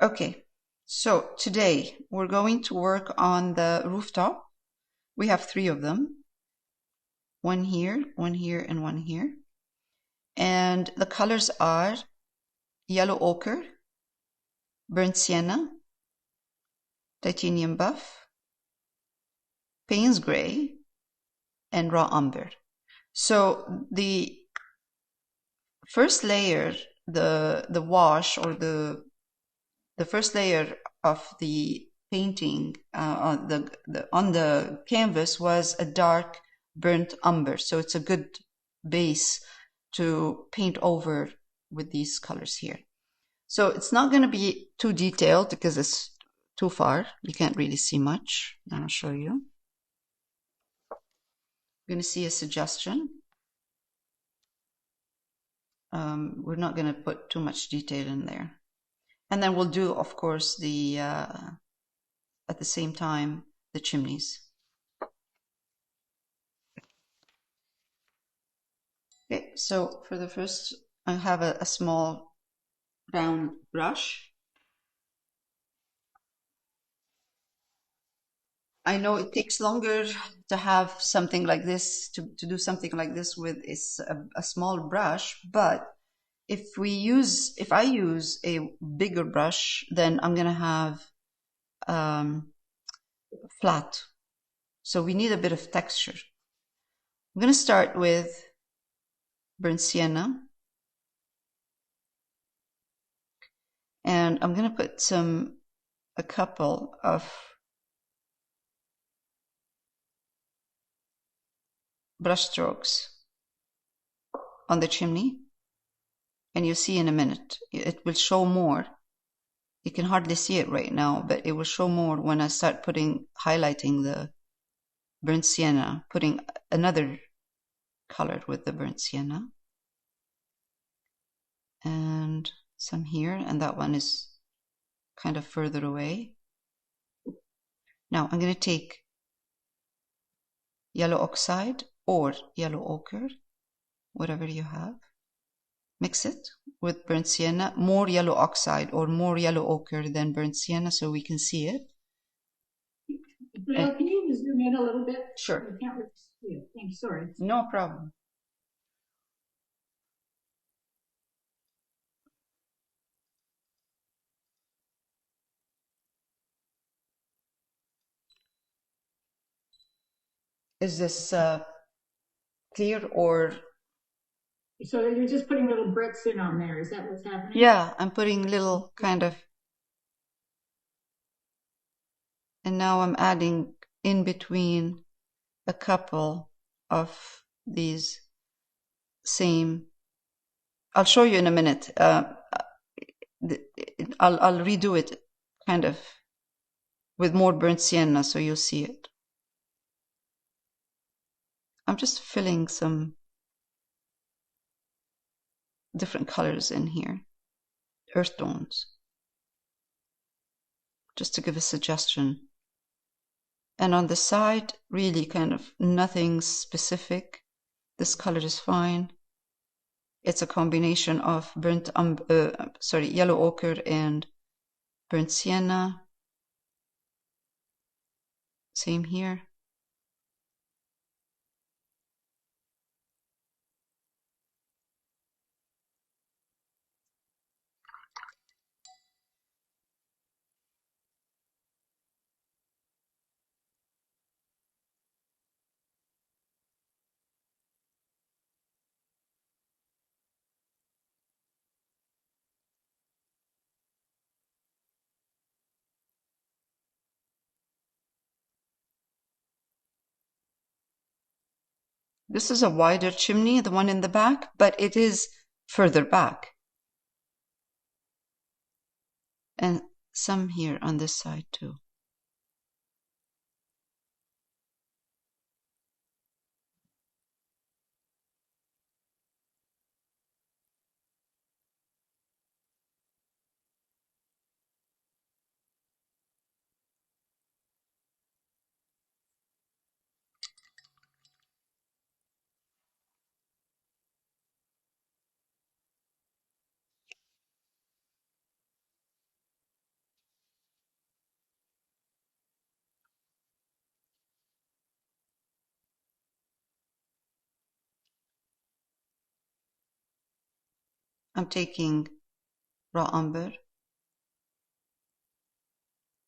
Okay, so today we're going to work on the rooftop. We have 3 of them. One here, and one here. And the colors are yellow ochre, burnt sienna, titanium buff, Payne's gray, and raw umber. So the first layer, the wash, or the first layer of the painting on the canvas was a dark burnt umber. So it's a good base to paint over with these colors here. So it's not going to be too detailed because it's too far. You can't really see much. I'll show you. You're going to see a suggestion. We're not going to put too much detail in there. And then we'll do, of course, the at the same time, the chimneys. Okay, so for the first, I have a small round brush. I know it takes longer to have something like this, to do something like this with a small brush, but if I use a bigger brush, then I'm gonna have flat. So we need a bit of texture. I'm gonna start with burnt sienna. And I'm gonna put a couple of brush strokes on the chimney, and you'll see in a minute it will show more. You can hardly see it right now, but it will show more when I start highlighting the burnt sienna, putting another color with the burnt sienna, and some here, and that one is kind of further away. Now I'm going to take yellow oxide or yellow ochre, whatever you have. Mix it with burnt sienna, more yellow oxide or more yellow ochre than burnt sienna so we can see it. Bill, can you zoom in a little bit? Sure. I can't really see it. Thanks, sorry. No problem. Is this clear or? So you're just putting little bricks in on there. Is that what's happening? Yeah, I'm putting little kind of. And now I'm adding in between a couple of these same. I'll show you in a minute. I'll redo it kind of with more burnt sienna so you'll see it. I'm just filling some different colors in here, earth tones, just to give a suggestion. And on the side, really kind of nothing specific. This color is fine. It's a combination of yellow ochre and burnt sienna. Same here. This is a wider chimney, the one in the back, but it is further back. And some here on this side too. I'm taking raw umber,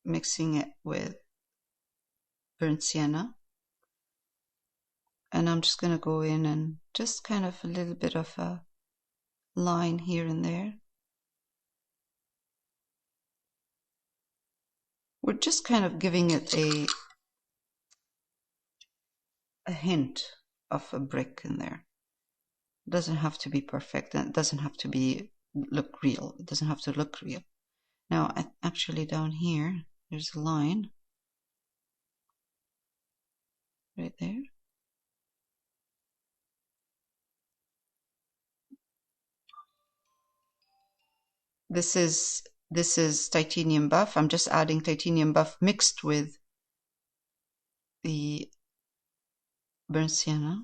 mixing it with burnt sienna, and I'm just going to go in and just kind of a little bit of a line here and there. We're just kind of giving it a hint of a brick in there. It doesn't have to be perfect, and it doesn't have to be look real. It doesn't have to look real. Now, actually down here, there's a line right there. This is titanium buff. I'm just adding titanium buff mixed with the burnt sienna.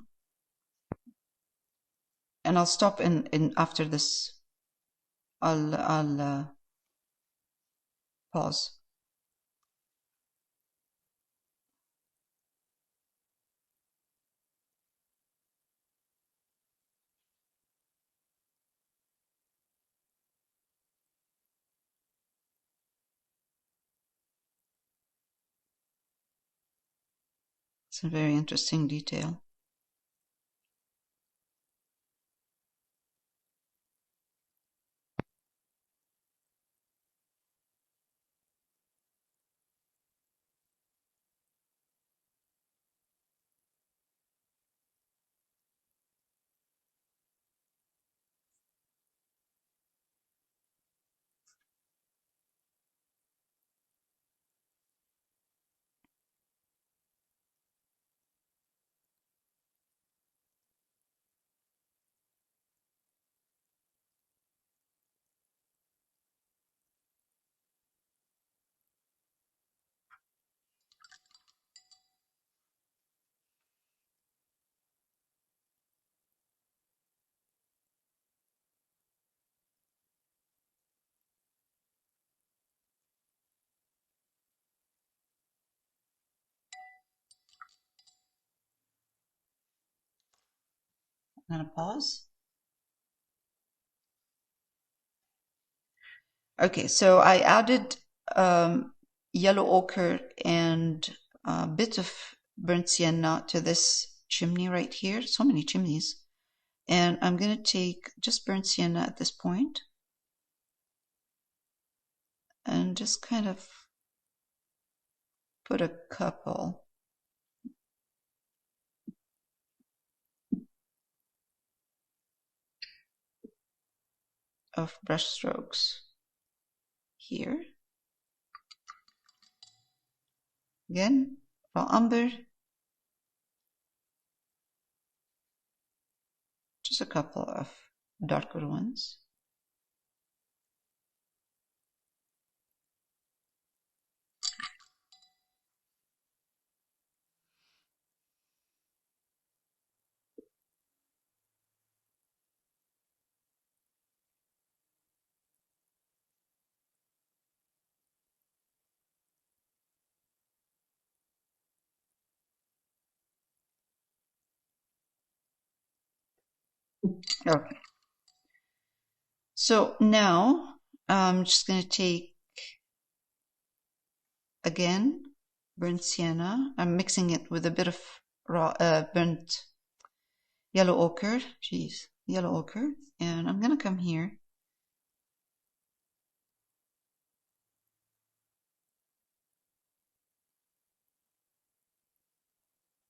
And I'll stop in after this. I'll pause. It's a very interesting detail. I'm gonna pause. Okay, so I added yellow ochre and a bit of burnt sienna to this chimney right here. So many chimneys. And I'm going to take just burnt sienna at this point and just kind of put a couple of brush strokes here. Again, raw umber, just a couple of darker ones. Okay. So now I'm just going to take, again, burnt sienna. I'm mixing it with a bit of raw burnt yellow ochre. Jeez, yellow ochre. And I'm going to come here.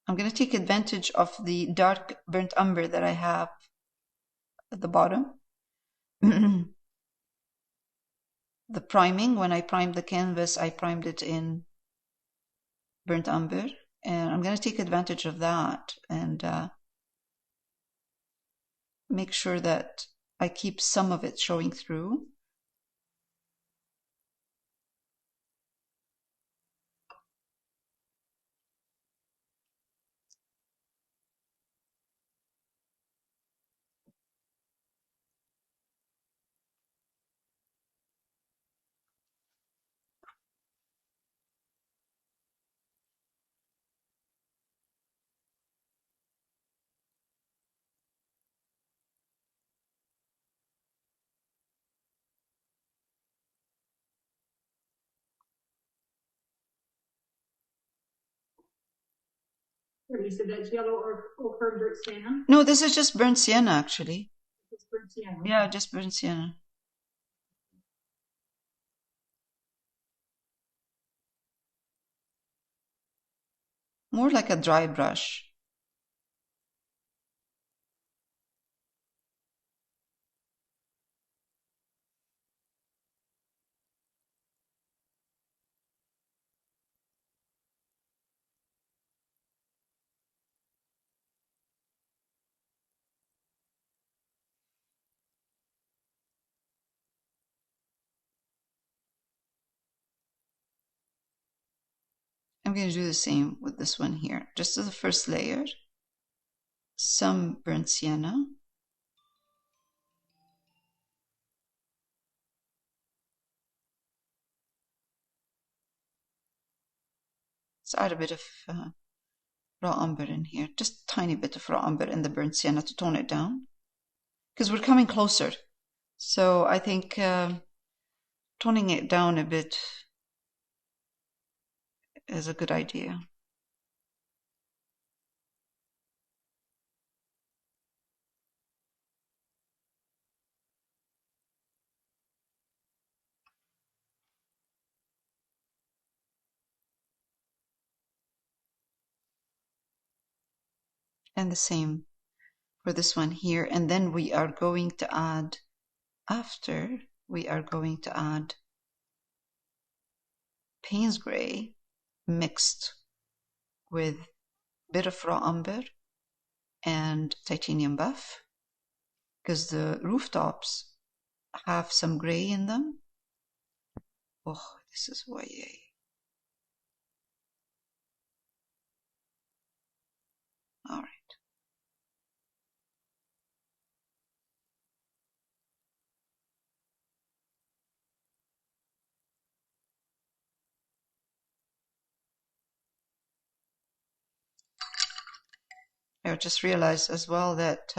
I'm going to take advantage of the dark burnt umber that I have at the bottom. The priming, when I primed the canvas, I primed it in burnt umber, and I'm going to take advantage of that and make sure that I keep some of it showing through. You said that's yellow or burnt sienna? No, this is just burnt sienna, actually. It's burnt sienna. Yeah, just burnt sienna. More like a dry brush. I'm going to do the same with this one here. Just as the first layer, some burnt sienna. Let's add a bit of raw umber in here. Just a tiny bit of raw umber in the burnt sienna to tone it down. Because we're coming closer. So I think toning it down a bit is a good idea. And the same for this one here. And then we are going to add, after, we are going to add Payne's Gray mixed with a bit of raw umber and titanium buff, because the rooftops have some gray in them. Oh, this is way. All right. I just realized as well that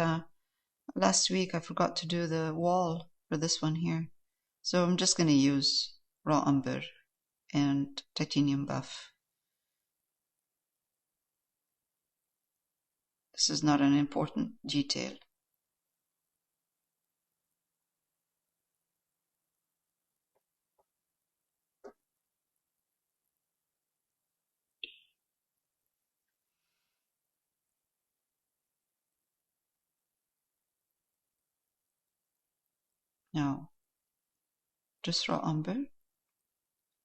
last week I forgot to do the wall for this one here. So I'm just going to use raw umber and titanium buff. This is not an important detail. Now, just raw umber.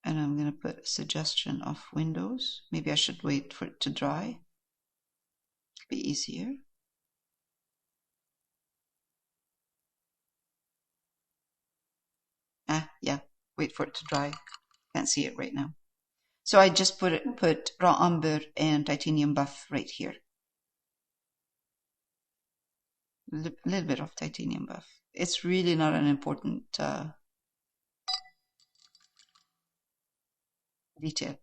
And I'm going to put a suggestion of windows. Maybe I should wait for it to dry. Be easier. Yeah, wait for it to dry. Can't see it right now. So I just put raw umber and titanium buff right here. A little bit of titanium buff. It's really not an important detail.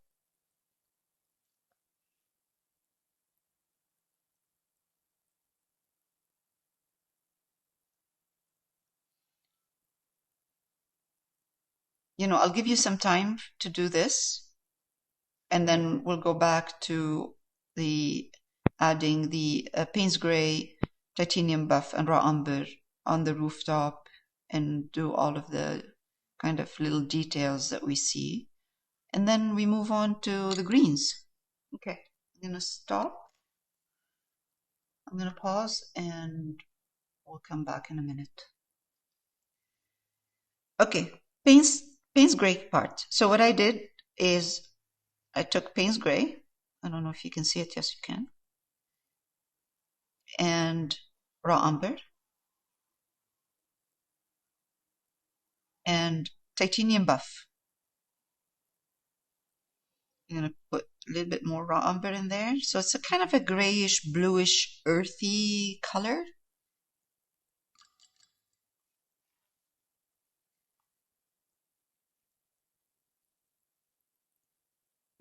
I'll give you some time to do this, and then we'll go back to the adding the Payne's Gray, titanium buff, and raw umber on the rooftop, and do all of the kind of little details that we see. And then we move on to the greens. Okay, I'm going to stop. I'm going to pause, and we'll come back in a minute. Okay, Payne's Gray part. So what I did is I took Payne's Gray. I don't know if you can see it. Yes, you can. And raw umber. And titanium buff. I'm going to put a little bit more raw umber in there. So it's a kind of a grayish, bluish, earthy color.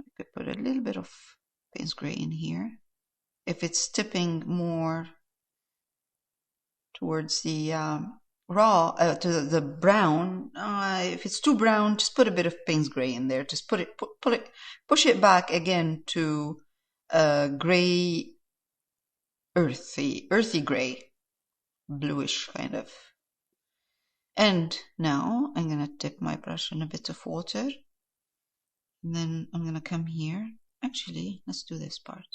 I could put a little bit of Payne's Gray in here. If it's tipping more towards the raw, to the brown, if it's too brown, just put a bit of Payne's Gray in there. Just push it back again to gray, earthy gray, bluish kind of. And now I'm going to dip my brush in a bit of water. And then I'm going to come here. Actually, let's do this part.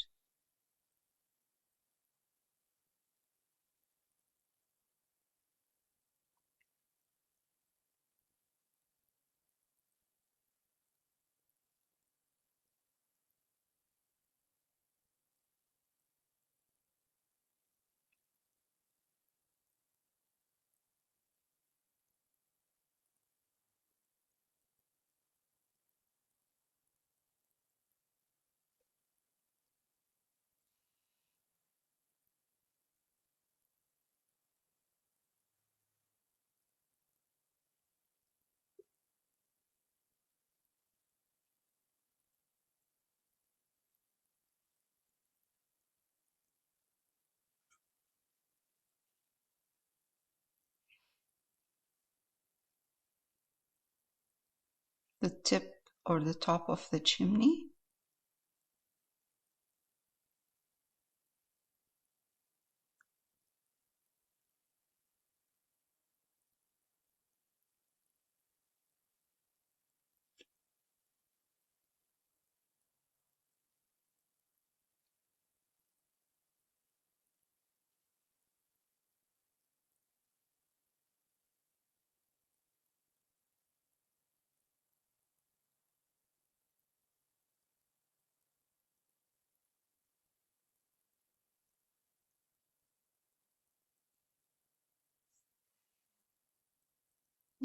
The tip or the top of the chimney.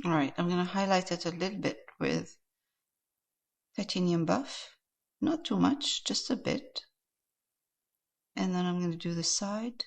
All right, I'm going to highlight it a little bit with titanium buff. Not too much, just a bit. And then I'm going to do the side.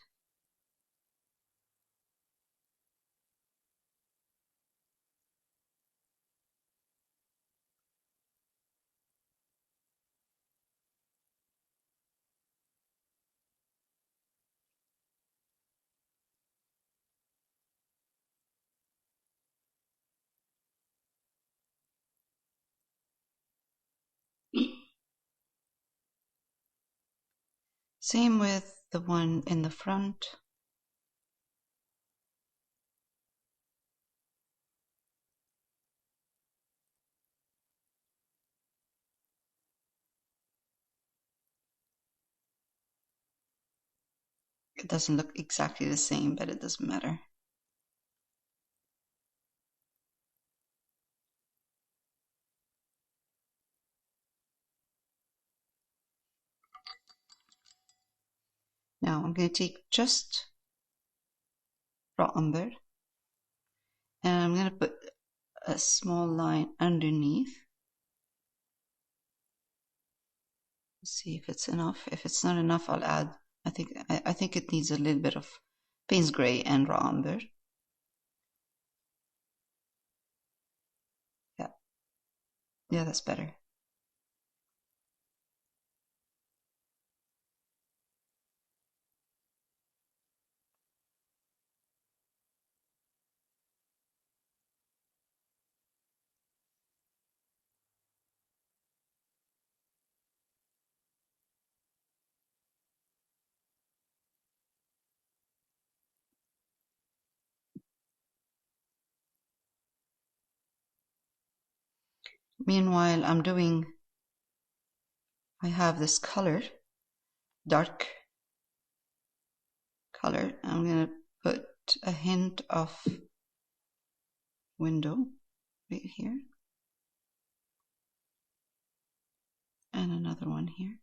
Same with the one in the front. It doesn't look exactly the same, but it doesn't matter. Now I'm going to take just raw umber and I'm going to put a small line underneath. See if it's enough. If it's not enough, I'll add. I think it needs a little bit of Payne's gray and raw umber. Yeah, that's better. Meanwhile, I have this color, dark color. I'm going to put a hint of window right here. And another one here.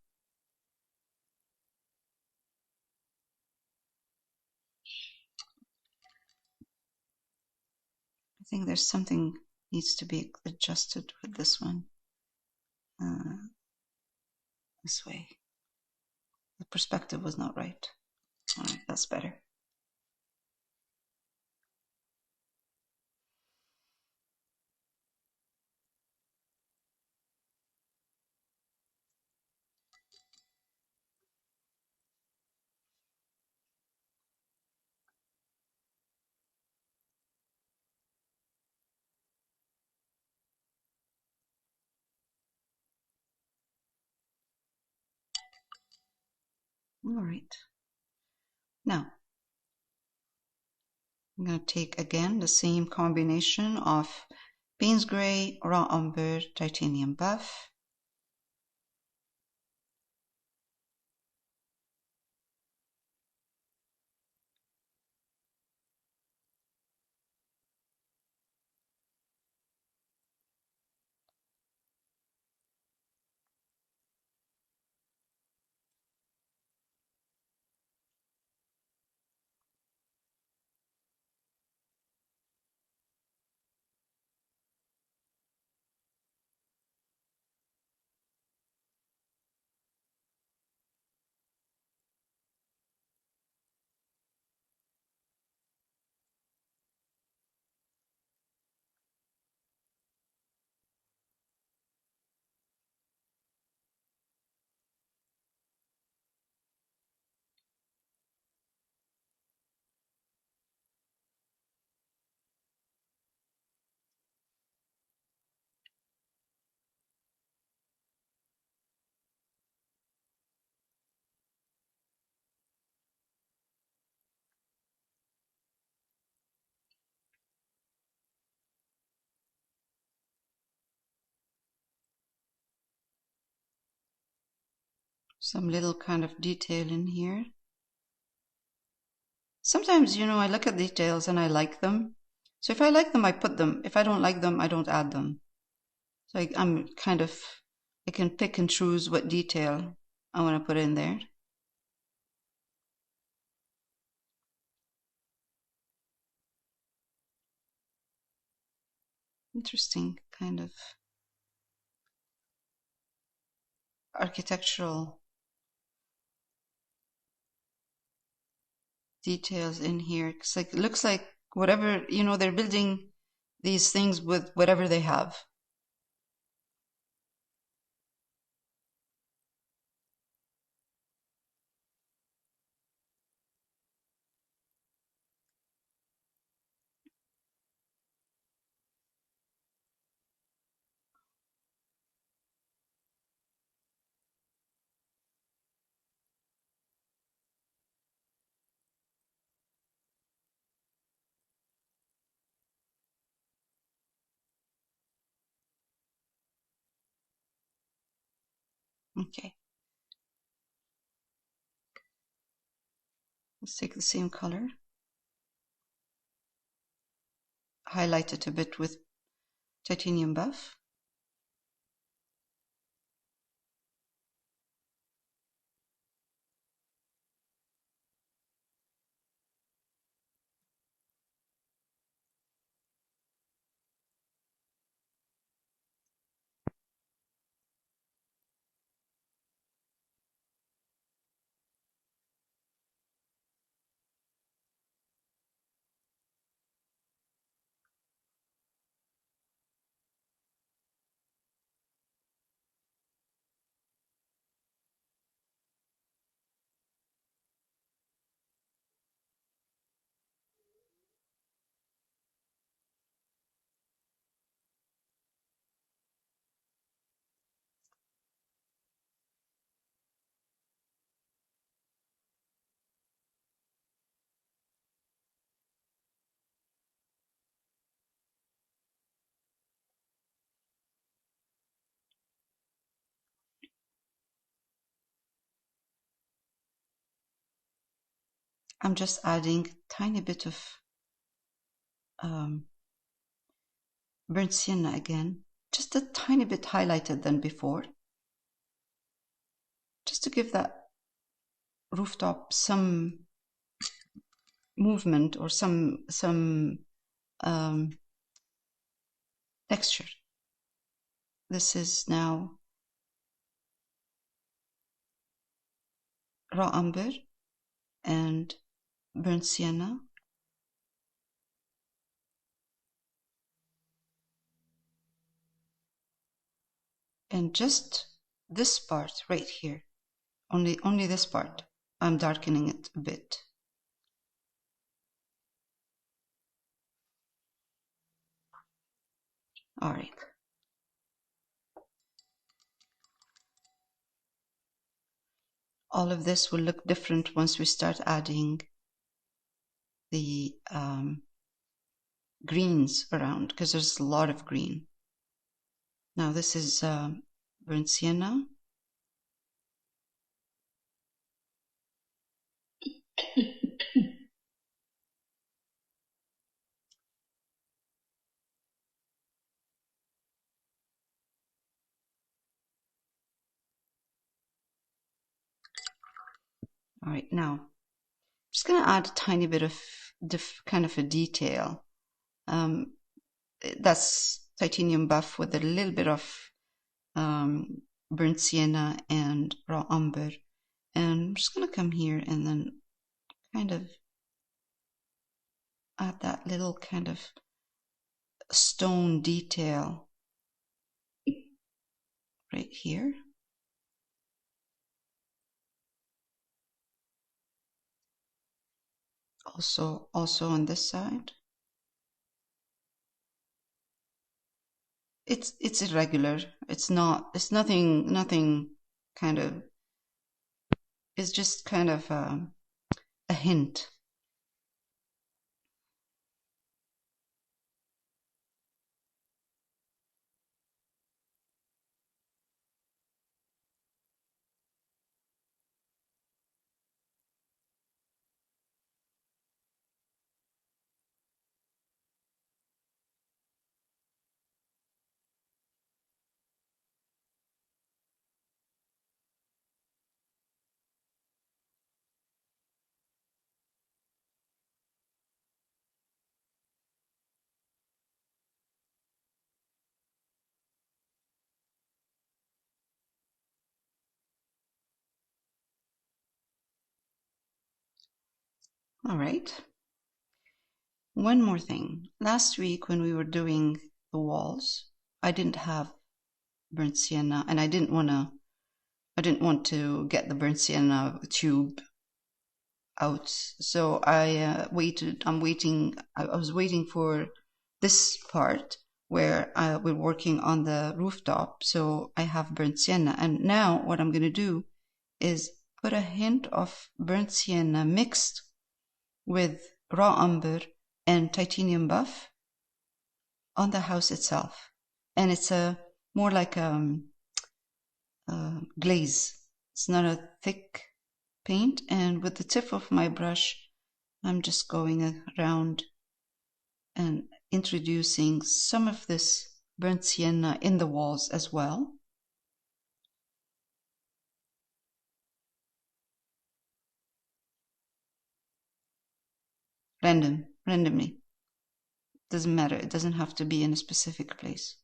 I think there's something needs to be adjusted with this one. This way. The perspective was not right. All right, that's better. All right. Now, I'm going to take again the same combination of Payne's Gray, Raw Umber, Titanium Buff. Some little kind of detail in here. Sometimes, I look at details and I like them. So if I like them, I put them. If I don't like them, I don't add them. So I can pick and choose what detail I want to put in there. Interesting kind of architectural details in here. It's like, it looks like whatever, they're building these things with whatever they have. Okay. Let's take the same color, highlight it a bit with titanium buff. I'm just adding a tiny bit of burnt sienna again, just a tiny bit highlighted than before, just to give that rooftop some movement or some texture. This is now raw umber and burnt sienna. And just this part right here, only this part, I'm darkening it a bit. All right. all of this will look different once we start adding the greens around, because there's a lot of green. Now this is burnt sienna. All right, now I'm just going to add a tiny bit of kind of a detail. That's titanium buff with a little bit of burnt sienna and raw umber. And I'm just going to come here and then kind of add that little kind of stone detail right here. Also on this side. It's irregular. It's nothing kind of, it's just kind of a hint. All right. One more thing. Last week when we were doing the walls, I didn't have burnt sienna, and I didn't want to get the burnt sienna tube out. So I waited. I was waiting for this part where we're working on the rooftop. So I have burnt sienna, and now what I'm going to do is put a hint of burnt sienna mixed with raw umber and titanium buff on the house itself. And it's more like a glaze. It's not a thick paint. And with the tip of my brush, I'm just going around and introducing some of this burnt sienna in the walls as well. Randomly. Doesn't matter. It doesn't have to be in a specific place.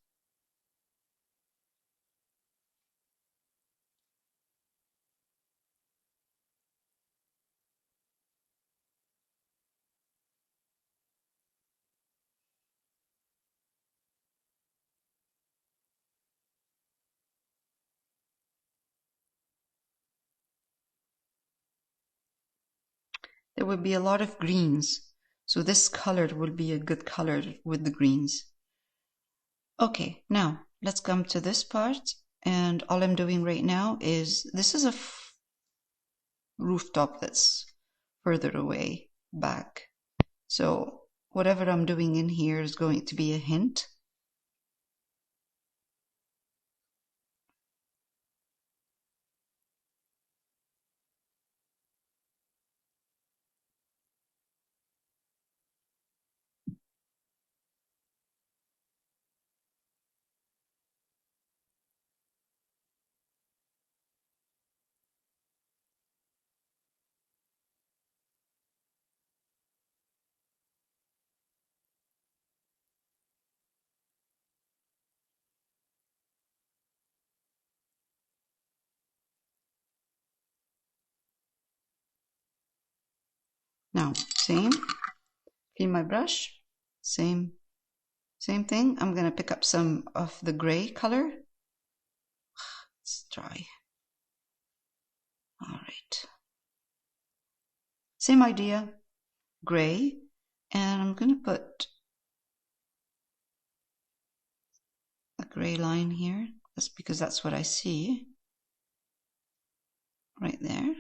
There will be a lot of greens, so this color will be a good color with the greens. Okay, now let's come to this part, and all I'm doing right now is, this is a rooftop that's further away back, so whatever I'm doing in here is going to be a hint. Now, clean my brush, same thing. I'm gonna pick up some of the gray color. It's dry. All right. Same idea, gray, and I'm gonna put a gray line here. That's because that's what I see right there.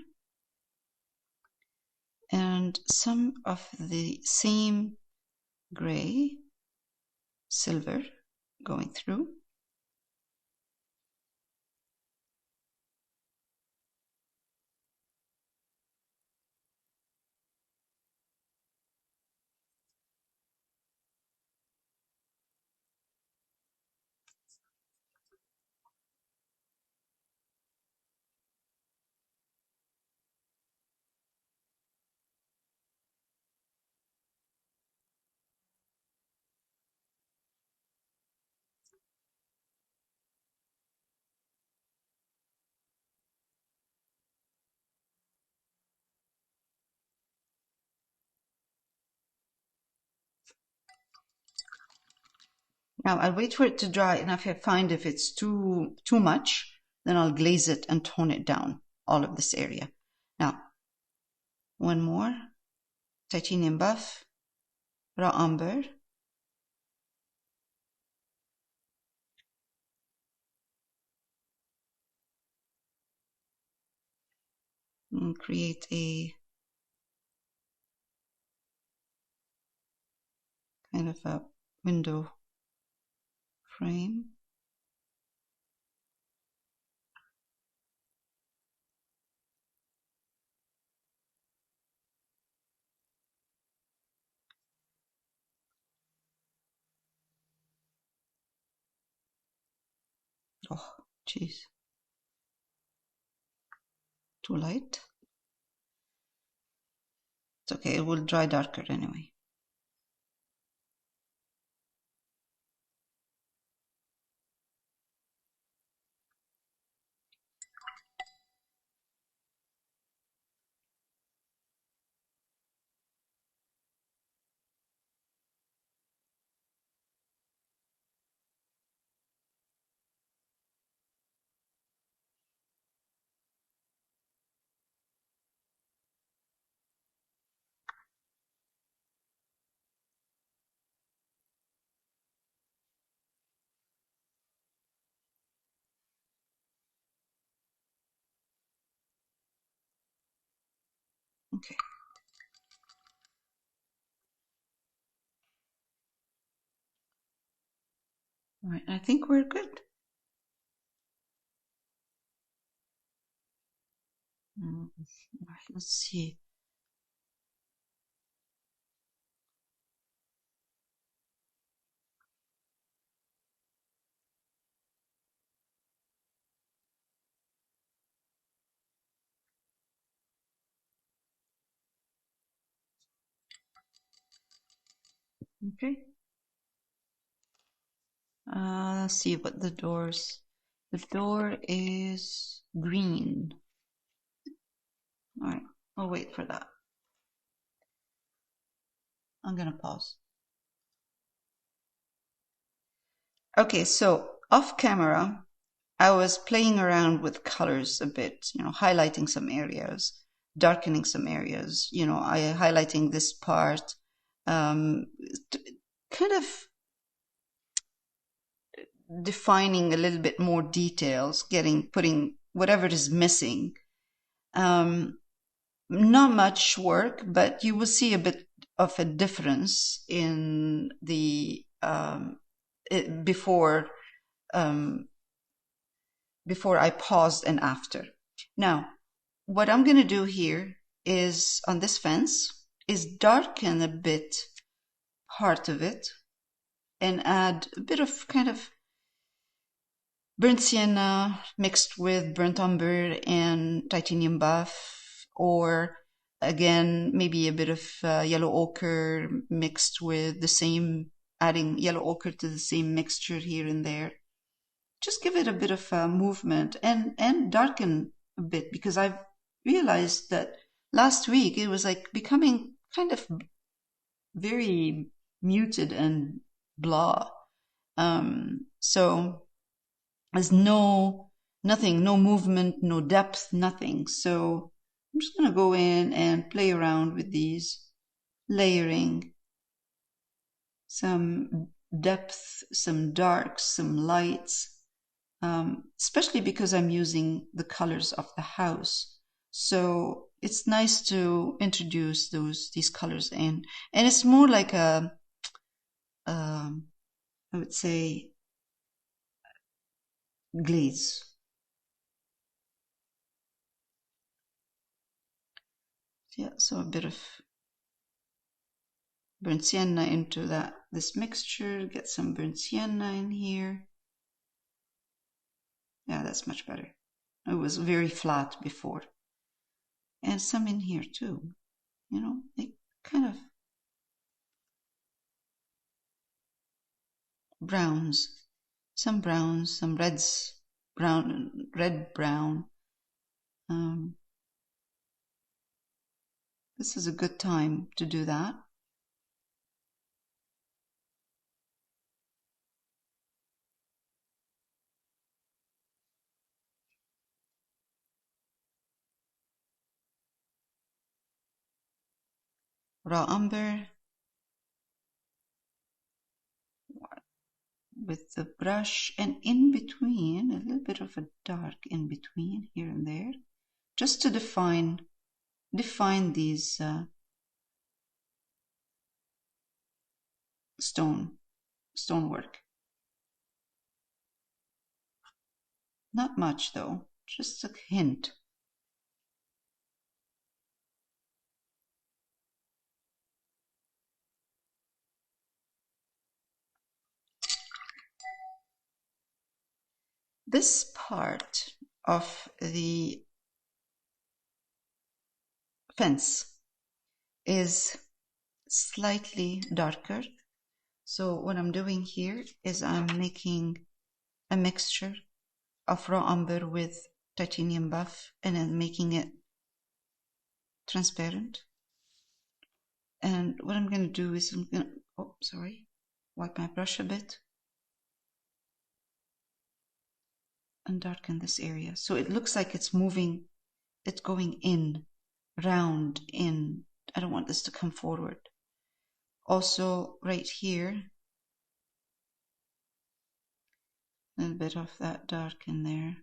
and some of the same gray, silver going through. Now I'll wait for it to dry, and if I find if it's too much, then I'll glaze it and tone it down, all of this area. Now, one more, titanium buff, raw umber, and create a kind of a window frame. Oh, jeez. Too light. It's okay, it will dry darker anyway. Okay. All right, I think we're good. All right, let's see. Okay. Let's see what the doors. The door is green. All right, I'll wait for that. I'm gonna pause. Okay, so off camera, I was playing around with colors a bit, highlighting some areas, darkening some areas, highlighting this part, kind of defining a little bit more details, putting whatever is missing. Not much work, but you will see a bit of a difference in the before I paused and after. Now, what I'm going to do here is on this fence is darken a bit part of it and add a bit of kind of burnt sienna mixed with burnt umber and titanium buff, or again, maybe a bit of yellow ochre mixed with the same, adding yellow ochre to the same mixture here and there. Just give it a bit of movement and darken a bit, because I've realized that last week it was like becoming kind of very muted and blah. So there's nothing, no movement, no depth, nothing. So I'm just going to go in and play around with these, layering some depth, some darks, some lights, especially because I'm using the colors of the house. So it's nice to introduce these colors in, and it's more like a I would say glaze. Yeah, so a bit of burnt sienna into this mixture. Get some burnt sienna in here. Yeah, that's much better. It was very flat before. And some in here too. You know, like kind of browns. Some browns, some reds, red, brown. This is a good time to do that. Raw umber with the brush, and in between, a little bit of a dark in between here and there, just to define these stonework. Not much though, just a hint. This part of the fence is slightly darker. So what I'm doing here is I'm making a mixture of raw umber with titanium buff and then making it transparent. And what I'm going to do is I'm going to, wipe my brush a bit and darken this area. So it looks like it's moving, it's going in, round in. I don't want this to come forward. Also right here, a little bit of that dark in there.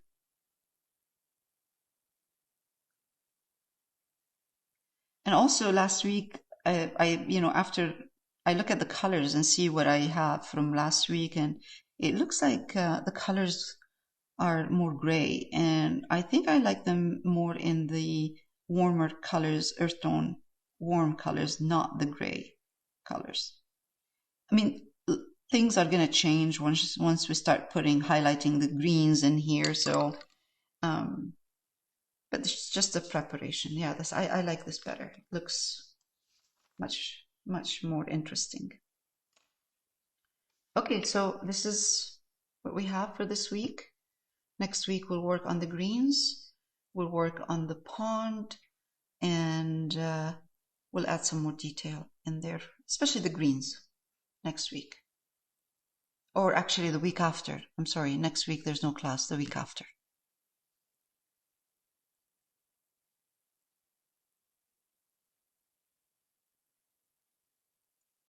And also last week, after I look at the colors and see what I have from last week, and it looks like the colors are more gray, and I think I like them more in the warmer colors, earth tone, warm colors, not the gray colors. I mean, things are going to change once we start highlighting the greens in here. So, but it's just a preparation. Yeah, I like this better. It looks much more interesting. Okay, so this is what we have for this week. Next week we'll work on the greens, we'll work on the pond, and we'll add some more detail in there, especially the greens next week. Or actually the week after. I'm sorry, next week there's no class, the week after.